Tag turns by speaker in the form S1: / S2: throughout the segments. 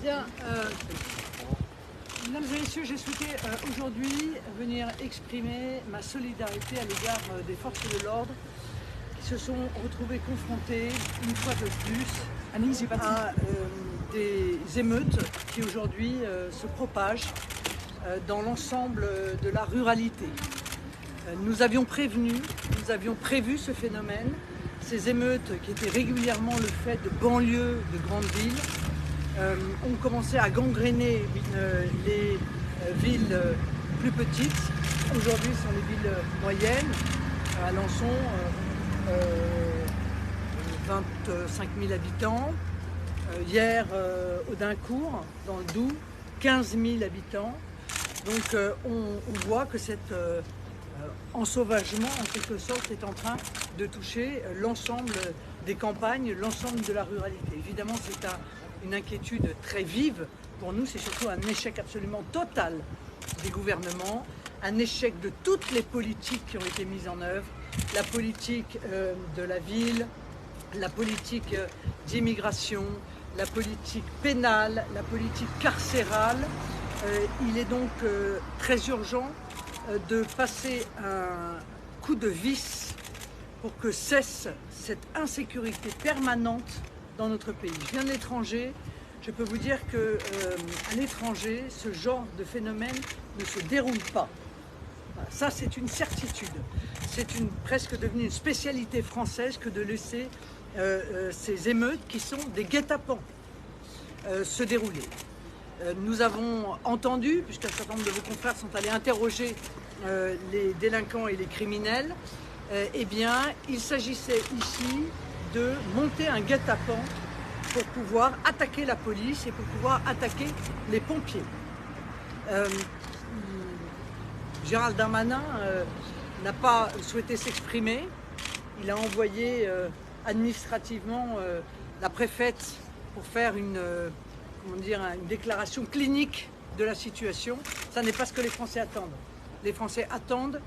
S1: Bien, mesdames et messieurs, j'ai souhaité aujourd'hui venir exprimer ma solidarité à l'égard des forces de l'ordre qui se sont retrouvées confrontées une fois de plus à des émeutes qui aujourd'hui se propagent dans l'ensemble de la ruralité. Nous avions prévu ce phénomène, ces émeutes qui étaient régulièrement le fait de banlieues de grandes villes, ont commencé à gangréner les villes plus petites. Aujourd'hui, ce sont les villes moyennes. Alençon, 25 000 habitants. Hier, Audincourt, dans le Doubs, 15 000 habitants. Donc on voit que cet ensauvagement, en quelque sorte, est en train de toucher l'ensemble des campagnes, l'ensemble de la ruralité. Évidemment, c'est une inquiétude très vive. Pour nous, c'est surtout un échec absolument total des gouvernements, un échec de toutes les politiques qui ont été mises en œuvre, la politique de la ville, la politique d'immigration, la politique pénale, la politique carcérale. Il est donc très urgent de passer un coup de vis pour que cesse cette insécurité permanente dans notre pays. Je viens de l'étranger, je peux vous dire qu'à l'étranger, ce genre de phénomène ne se déroule pas. Voilà, ça, c'est une certitude. C'est presque devenu une spécialité française que de laisser ces émeutes, qui sont des guet-apens, se dérouler. Nous avons entendu, puisqu'un certain nombre de vos confrères sont allés interroger les délinquants et les criminels, eh bien, il s'agissait ici de monter un guet-apens pour pouvoir attaquer la police et pour pouvoir attaquer les pompiers. Gérald Darmanin n'a pas souhaité s'exprimer. Il a envoyé administrativement la préfète pour faire une déclaration clinique de la situation. Ça n'est pas ce que les Français attendent. Les Français attendent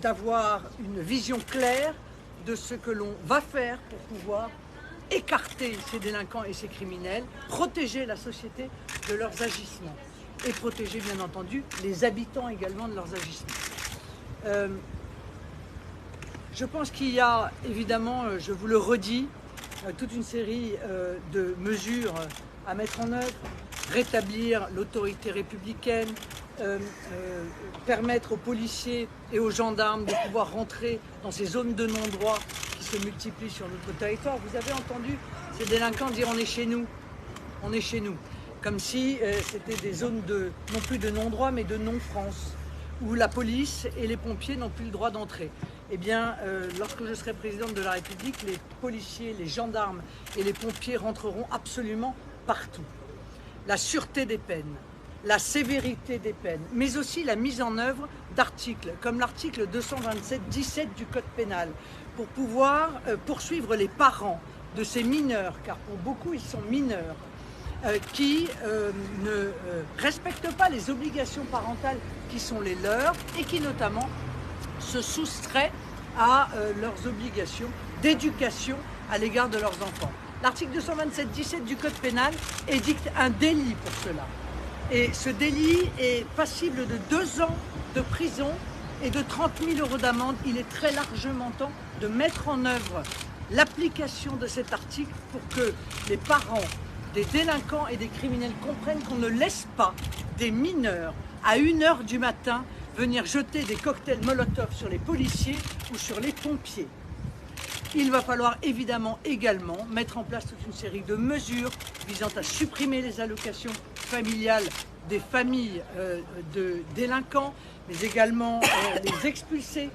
S1: d'avoir une vision claire de ce que l'on va faire pour pouvoir écarter ces délinquants et ces criminels, protéger la société de leurs agissements et protéger bien entendu les habitants également de leurs agissements. Je pense qu'il y a évidemment, je vous le redis, toute une série de mesures à mettre en œuvre, rétablir l'autorité républicaine, permettre aux policiers et aux gendarmes de pouvoir rentrer dans ces zones de non-droit qui se multiplient sur notre territoire. Vous avez entendu ces délinquants dire on est chez nous, comme si c'était des zones non plus de non-droit mais de non-France, où la police et les pompiers n'ont plus le droit d'entrer. Eh bien, lorsque je serai présidente de la République, les policiers, les gendarmes et les pompiers rentreront absolument partout. La sûreté des peines, la sévérité des peines, mais aussi la mise en œuvre d'articles comme l'article 227-17 du Code pénal pour pouvoir poursuivre les parents de ces mineurs, car pour beaucoup ils sont mineurs, qui ne respectent pas les obligations parentales qui sont les leurs et qui notamment se soustraient à leurs obligations d'éducation à l'égard de leurs enfants. L'article 227-17 du Code pénal édicte un délit pour cela. Et ce délit est passible de 2 ans de prison et de 30 000 € d'amende. Il est très largement temps de mettre en œuvre l'application de cet article pour que les parents des délinquants et des criminels comprennent qu'on ne laisse pas des mineurs à 1 h du matin venir jeter des cocktails Molotov sur les policiers ou sur les pompiers. Il va falloir évidemment également mettre en place toute une série de mesures visant à supprimer les allocations familiales des familles de délinquants, mais également les expulser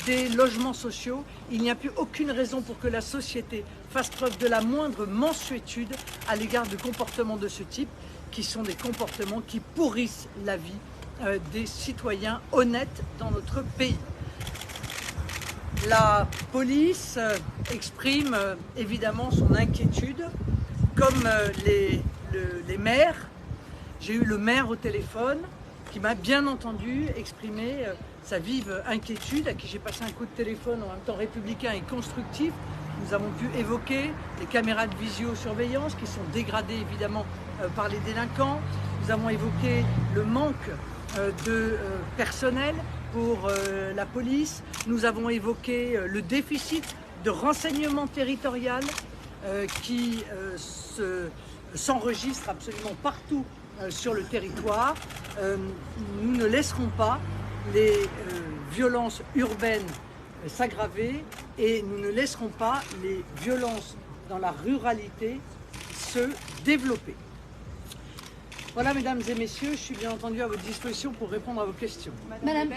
S1: des logements sociaux. Il n'y a plus aucune raison pour que la société fasse preuve de la moindre mansuétude à l'égard de comportements de ce type, qui sont des comportements qui pourrissent la vie des citoyens honnêtes dans notre pays. La police exprime évidemment son inquiétude, comme les maires. J'ai eu le maire au téléphone qui m'a bien entendu exprimer sa vive inquiétude, à qui j'ai passé un coup de téléphone en même temps républicain et constructif, Nous avons pu évoquer les caméras de visiosurveillance qui sont dégradées évidemment par les délinquants. Nous avons évoqué le manque de personnel pour la police. Nous avons évoqué le déficit de renseignement territorial qui s'enregistre absolument partout sur le territoire. Nous ne laisserons pas les violences urbaines s'aggraver et nous ne laisserons pas les violences dans la ruralité se développer. Voilà, mesdames et messieurs, je suis bien entendu à votre disposition pour répondre à vos questions.
S2: Madame